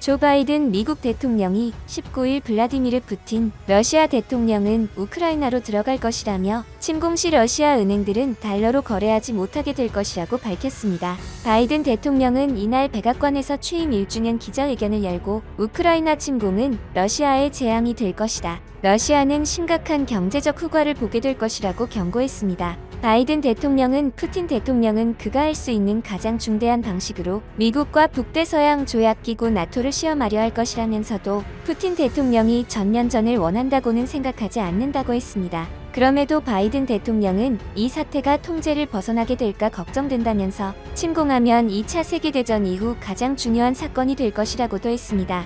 조 바이든 미국 대통령이 19일 블라디미르 푸틴 러시아 대통령은 우크라이나로 들어갈 것이라며 침공 시 러시아 은행들은 달러로 거래하지 못하게 될 것이라고 밝혔습니다. 바이든 대통령은 이날 백악관에서 취임 1주년 기자회견을 열고 우크라이나 침공은 러시아의 재앙이 될 것이다. 러시아는 심각한 경제적 후과를 보게 될 것이라고 경고했습니다. 바이든 대통령은 푸틴 대통령은 그가 할 수 있는 가장 중대한 방식으로 미국과 북대서양 조약기구 나토를 시험하려 할 것이라면서도 푸틴 대통령이 전면전을 원한다고는 생각하지 않는다고 했습니다. 그럼에도 바이든 대통령은 이 사태가 통제를 벗어나게 될까 걱정된다면서 침공하면 2차 세계대전 이후 가장 중요한 사건이 될 것이라고도 했습니다.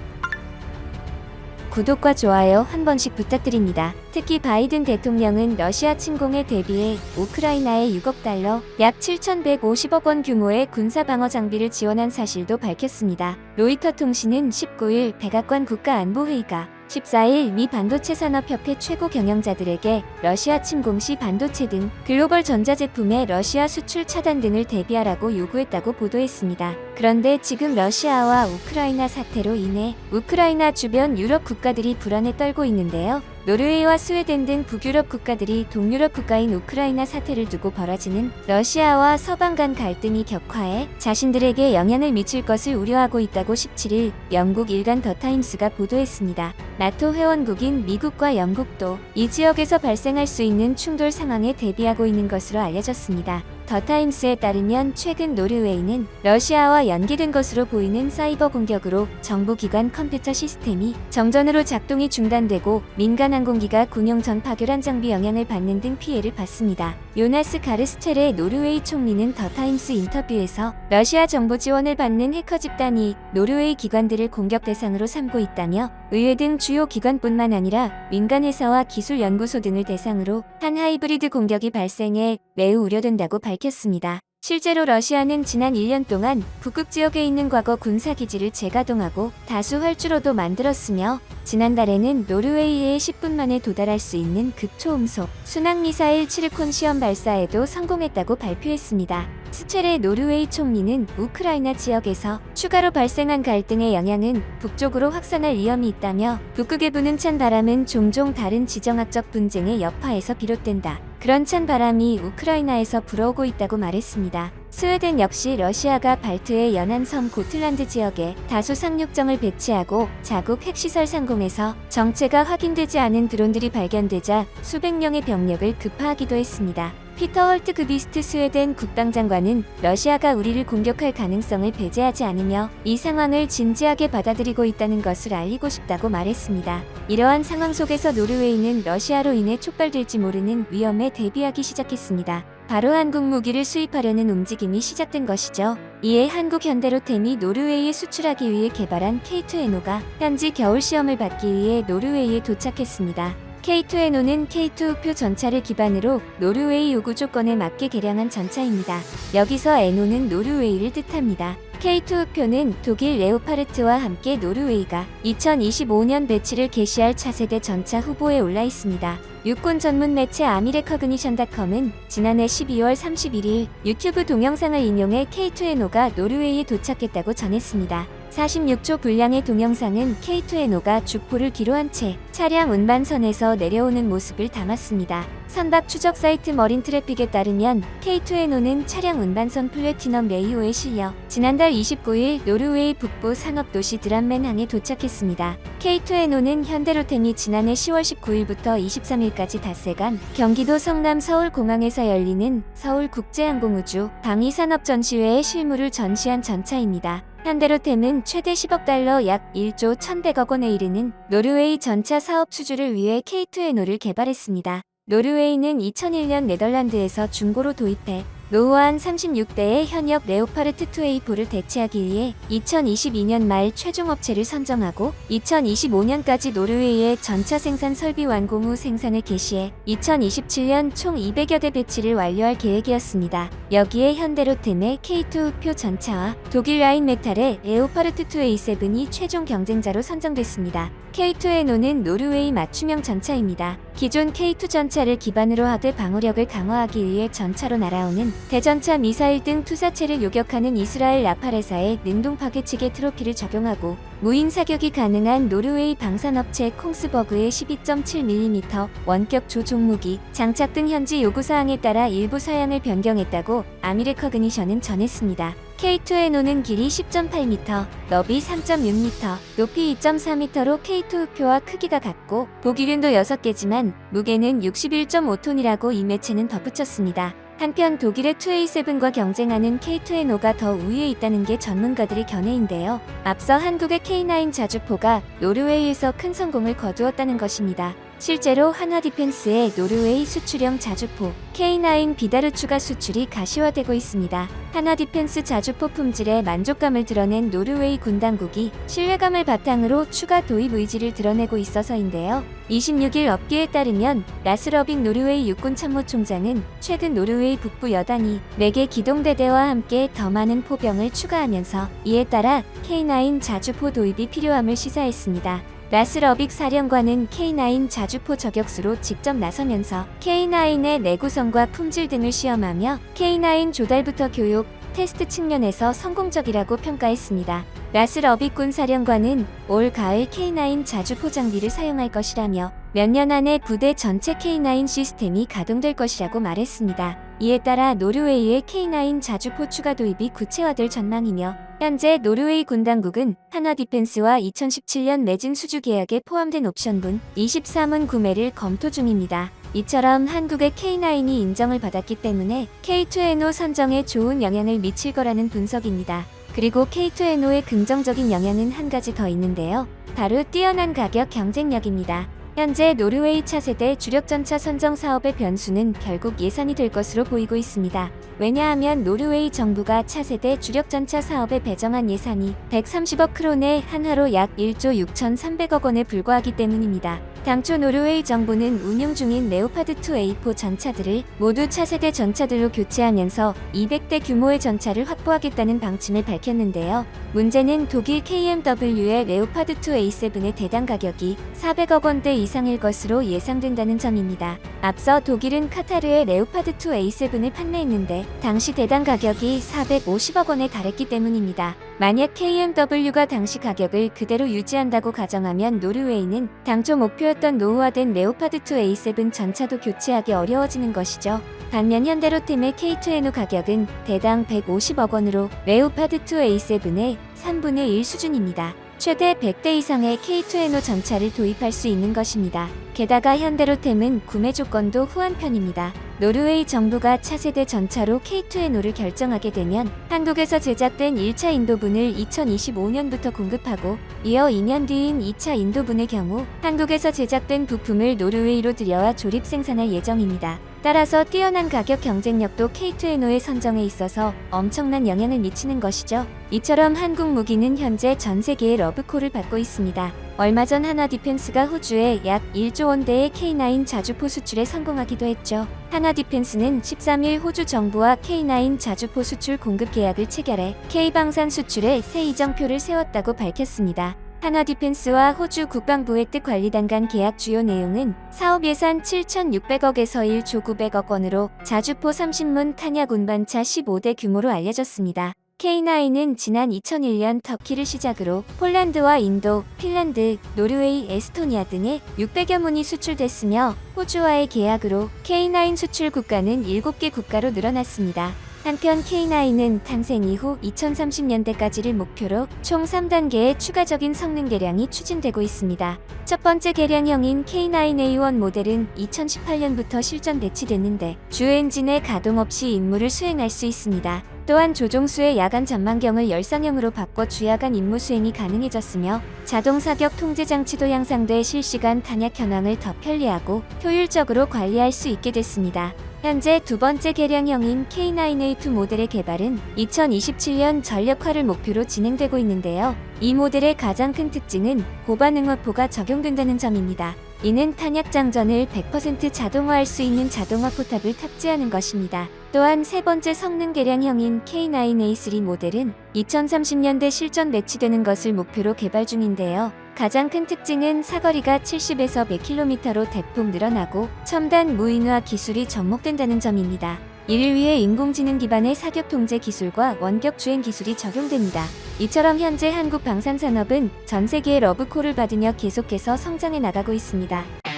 구독과 좋아요 한 번씩 부탁드립니다. 특히 바이든 대통령은 러시아 침공에 대비해 우크라이나에 6억 달러, 약 7,150억 원 규모의 군사방어 장비를 지원한 사실도 밝혔습니다. 로이터 통신은 19일 백악관 국가안보회의가 14일 미 반도체 산업협회 최고 경영자들에게 러시아 침공 시 반도체 등 글로벌 전자제품의 러시아 수출 차단 등을 대비하라고 요구했다고 보도했습니다. 그런데 지금 러시아와 우크라이나 사태로 인해 우크라이나 주변 유럽 국가들이 불안에 떨고 있는데요. 노르웨이와 스웨덴 등 북유럽 국가들이 동유럽 국가인 우크라이나 사태를 두고 벌어지는 러시아와 서방 간 갈등이 격화해 자신들에게 영향을 미칠 것을 우려하고 있다고 17일 영국 일간 더타임스가 보도했습니다. 나토 회원국인 미국과 영국도 이 지역에서 발생할 수 있는 충돌 상황에 대비하고 있는 것으로 알려졌습니다. 더타임스에 따르면 최근 노르웨이는 러시아와 연계된 것으로 보이는 사이버 공격으로 정부기관 컴퓨터 시스템이 정전으로 작동이 중단되고 민간 항공기가 군용 전 파교란 장비 영향을 받는 등 피해를 봤습니다. 요나스 가르스첼의 노르웨이 총리는 더타임스 인터뷰에서 러시아 정보 지원을 받는 해커 집단이 노르웨이 기관들을 공격 대상으로 삼고 있다며 의회 등 주요 기관뿐만 아니라 민간 회사와 기술 연구소 등을 대상으로 한 하이브리드 공격이 발생해 매우 우려된다고 밝혔습니다. 실제로 러시아는 지난 1년 동안 북극 지역에 있는 과거 군사기지를 재가동하고 다수 활주로도 만들었으며 지난달에는 노르웨이에 10분 만에 도달할 수 있는 극초음속 순항미사일 치르콘 시험 발사에도 성공했다고 발표했습니다. 스첼의 노르웨이 총리는 우크라이나 지역에서 추가로 발생한 갈등의 영향은 북쪽으로 확산할 위험이 있다며 북극에 부는 찬 바람은 종종 다른 지정학적 분쟁의 여파에서 비롯된다. 그런 찬 바람이 우크라이나에서 불어오고 있다고 말했습니다. 스웨덴 역시 러시아가 발트의 연안 섬 고틀란드 지역에 다수 상륙정을 배치하고 자국 핵시설 상공에서 정체가 확인되지 않은 드론들이 발견되자 수백 명의 병력을 급파하기도 했습니다. 피터 헐트그비스트 스웨덴 국방장관은 러시아가 우리를 공격할 가능성을 배제하지 않으며 이 상황을 진지하게 받아들이고 있다는 것을 알리고 싶다고 말했습니다. 이러한 상황 속에서 노르웨이는 러시아로 인해 촉발될지 모르는 위험에 대비하기 시작했습니다. 바로 한국 무기를 수입하려는 움직임이 시작된 것이죠. 이에 한국 현대로템이 노르웨이에 수출하기 위해 개발한 K2NO가 현지 겨울 시험을 받기 위해 노르웨이에 도착했습니다. K2NO는 K2 우표 전차를 기반으로 노르웨이 요구 조건에 맞게 개량한 전차입니다. 여기서 NO는 노르웨이를 뜻합니다. K2 우표는 독일 레오파르트와 함께 노르웨이가 2025년 배치를 개시할 차세대 전차 후보에 올라 있습니다. 육군 전문 매체 아미레커그니션닷컴은 지난해 12월 31일 유튜브 동영상을 인용해 K2NO가 노르웨이에 도착했다고 전했습니다. 46초 분량의 동영상은 K2NO가 주포를 뒤로 한 채 차량 운반선에서 내려오는 모습을 담았습니다. 선박 추적 사이트 머린 트래픽에 따르면 K2NO는 차량 운반선 플래티넘 레이오에 실려 지난달 29일 노르웨이 북부 상업도시 드람멘항에 도착했습니다. K2NO는 현대로템이 지난해 10월 19일부터 23일까지 닷새간 경기도 성남 서울공항에서 열리는 서울국제항공우주 방위산업전시회에 실물을 전시한 전차입니다. 현대로템은 최대 10억 달러 약 1조 1,100억 원에 이르는 노르웨이 전차 사업 수주를 위해 K2NO를 개발했습니다. 노르웨이는 2001년 네덜란드에서 중고로 도입해 노후한 36대의 현역 레오파르트 2A4를 대체하기 위해 2022년 말 최종 업체를 선정하고 2025년까지 노르웨이의 전차 생산 설비 완공 후 생산을 개시해 2027년 총 200여 대 배치를 완료할 계획이었습니다. 여기에 현대로템의 K2 우표 전차와 독일 라인메탈의 레오파르트 2A7이 최종 경쟁자로 선정됐습니다. K2NO는 노르웨이 맞춤형 전차입니다. 기존 K2 전차를 기반으로 하되 방어력을 강화하기 위해 전차로 날아오는 대전차 미사일 등 투사체를 요격하는 이스라엘 라팔에사의 능동 파괴측의 트로피를 적용하고 무인 사격이 가능한 노르웨이 방산업체 콩스버그의 12.7mm 원격 조종무기 장착 등 현지 요구사항에 따라 일부 사양을 변경했다고 아미레커그니션은 전했습니다. K2에노는 길이 10.8m, 너비 3.6m, 높이 2.4m로 K2 우표와 크기가 같고 보기륜도 6개지만 무게는 61.5톤이라고 이 매체는 덧붙였습니다. 한편 독일의 2A7과 경쟁하는 K2에노가 더 우위에 있다는 게 전문가들의 견해인데요. 앞서 한국의 K9 자주포가 노르웨이에서 큰 성공을 거두었다는 것입니다. 실제로 한화디펜스의 노르웨이 수출형 자주포 K9 비다르추가 수출이 가시화되고 있습니다. 한화디펜스 자주포 품질에 만족감을 드러낸 노르웨이 군 당국이 신뢰감을 바탕으로 추가 도입 의지를 드러내고 있어서인데요. 26일 업계에 따르면 라스러빅 노르웨이 육군참모총장은 최근 노르웨이 북부 여단이 4개 기동대대와 함께 더 많은 포병을 추가하면서 이에 따라 K9 자주포 도입이 필요함을 시사했습니다. 라스러빅 사령관은 K9 자주포 저격수로 직접 나서면서 K9의 내구성과 품질 등을 시험하며 K9 조달부터 교육, 테스트 측면에서 성공적이라고 평가했습니다. 라스러빅 군 사령관은 올 가을 K9 자주포 장비를 사용할 것이라며 몇 년 안에 부대 전체 K9 시스템이 가동될 것이라고 말했습니다. 이에 따라 노르웨이의 K9 자주포 추가 도입이 구체화될 전망이며 현재 노르웨이 군 당국은 한화디펜스와 2017년 맺은 수주 계약에 포함된 옵션분 23문 구매를 검토 중입니다. 이처럼 한국의 K9이 인정을 받았기 때문에 K2에노 선정에 좋은 영향을 미칠 거라는 분석입니다. 그리고 K2에노의 긍정적인 영향은 한 가지 더 있는데요. 바로 뛰어난 가격 경쟁력입니다. 현재 노르웨이 차세대 주력전차 선정 사업의 변수는 결국 예산이 될 것으로 보이고 있습니다. 왜냐하면 노르웨이 정부가 차세대 주력전차 사업에 배정한 예산이 130억 크론에 한화로 약 1조 6,300억 원에 불과하기 때문입니다. 당초 노르웨이 정부는 운용 중인 레오파드2A4 전차들을 모두 차세대 전차들로 교체하면서 200대 규모의 전차를 확보하겠다는 방침을 밝혔는데요. 문제는 독일 KMW의 레오파드2A7의 대당 가격이 400억 원대 이상일 것으로 예상된다는 점입니다. 앞서 독일은 카타르의 레오파드2A7을 판매했는데 당시 대당 가격이 450억 원에 달했기 때문입니다. 만약 KMW가 당시 가격을 그대로 유지한다고 가정하면 노르웨이는 당초 목표였던 노후화된 레오파드2A7 전차도 교체하기 어려워지는 것이죠. 반면 현대로템의 K2에노 가격은 대당 150억 원으로 레오파드2A7의 3분의 1 수준입니다. 최대 100대 이상의 K2에노 전차를 도입할 수 있는 것입니다. 게다가 현대로템은 구매 조건도 후한 편입니다. 노르웨이 정부가 차세대 전차로 K2에노를 결정하게 되면 한국에서 제작된 1차 인도분을 2025년부터 공급하고 이어 2년 뒤인 2차 인도분의 경우 한국에서 제작된 부품을 노르웨이로 들여와 조립 생산할 예정입니다. 따라서 뛰어난 가격 경쟁력도 K2에노의 선정에 있어서 엄청난 영향을 미치는 것이죠. 이처럼 한국 무기는 현재 전 세계의 러브콜을 받고 있습니다. 얼마 전 한화디펜스가 호주에 약 1조 원대의 K9 자주포 수출에 성공하기도 했죠. 한화디펜스는 13일 호주 정부와 K9 자주포 수출 공급 계약을 체결해 K방산 수출에 새 이정표를 세웠다고 밝혔습니다. 한화디펜스와 호주 국방부의 뜻 관리단 간 계약 주요 내용은 사업 예산 7,600억에서 1조 900억 원으로 자주포 30문 탄약 운반차 15대 규모로 알려졌습니다. K9은 지난 2001년 터키를 시작으로 폴란드와 인도, 핀란드, 노르웨이, 에스토니아 등에 600여 문이 수출됐으며 호주와의 계약으로 K9 수출 국가는 7개 국가로 늘어났습니다. 한편 K9은 탄생 이후 2030년대까지를 목표로 총 3단계의 추가적인 성능 개량이 추진되고 있습니다. 첫 번째 개량형인 K9A1 모델은 2018년부터 실전 배치됐는데 주 엔진의 가동 없이 임무를 수행할 수 있습니다. 또한 조종수의 야간 전망경을 열상형으로 바꿔 주야간 임무 수행이 가능해졌으며 자동 사격 통제 장치도 향상돼 실시간 탄약 현황을 더 편리하고 효율적으로 관리할 수 있게 됐습니다. 현재 두 번째 개량형인 K9A2 모델의 개발은 2027년 전력화를 목표로 진행되고 있는데요. 이 모델의 가장 큰 특징은 고반 응어포가 적용된다는 점입니다. 이는 탄약 장전을 100% 자동화할 수 있는 자동화 포탑을 탑재하는 것입니다. 또한 세 번째 성능 개량형인 K9A3 모델은 2030년대 실전 배치되는 것을 목표로 개발 중인데요. 가장 큰 특징은 사거리가 70에서 100km로 대폭 늘어나고 첨단 무인화 기술이 접목된다는 점입니다. 이를 위해 인공지능 기반의 사격 통제 기술과 원격 주행 기술이 적용됩니다. 이처럼 현재 한국 방산산업은 전 세계의 러브콜을 받으며 계속해서 성장해 나가고 있습니다.